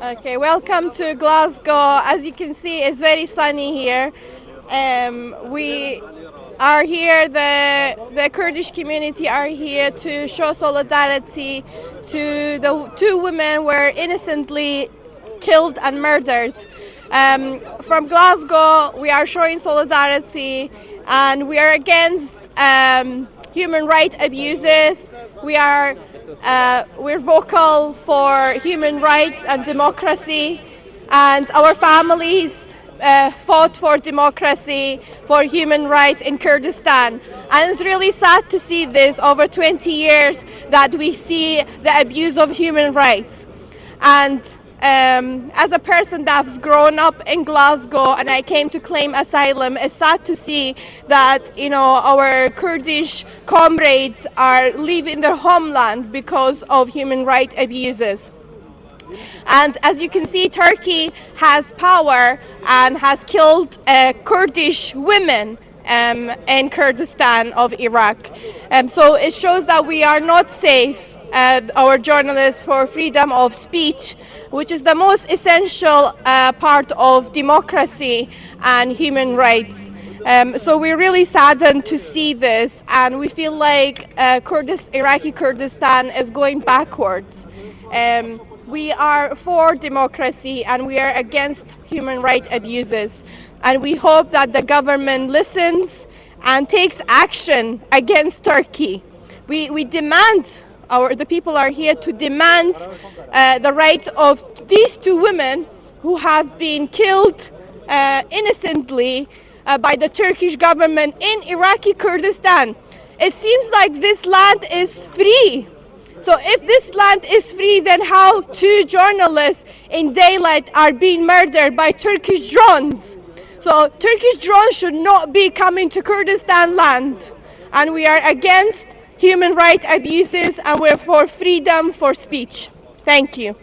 Okay, welcome to Glasgow. As you can see, it's very sunny here. We are here, the Kurdish community are here to show solidarity to the two women were innocently killed and murdered. From Glasgow, we are showing solidarity and we are against human rights abuses. We're vocal for human rights and democracy, and our families fought for democracy, for human rights in Kurdistan. And it's really sad to see this over 20 years that we see the abuse of human rights. And as a person that's grown up in Glasgow and I came to claim asylum, it's sad to see that, you know, our Kurdish comrades are leaving their homeland because of human rights abuses. And as you can see, Turkey has power and has killed Kurdish women in Kurdistan of Iraq. So it shows that we are not safe. Our journalists for freedom of speech, which is the most essential part of democracy and human rights. So we're really saddened to see this, and we feel like Iraqi Kurdistan is going backwards. We are for democracy and we are against human rights abuses, and we hope that the government listens and takes action against Turkey. We demand, the people are here to demand the rights of these two women who have been killed innocently by the Turkish government in Iraqi Kurdistan. It seems like this land is free. So if this land is free, then how two journalists in daylight are being murdered by Turkish drones? So Turkish drones should not be coming to Kurdistan land. And we are against human rights abuses and we're for freedom for speech. Thank you.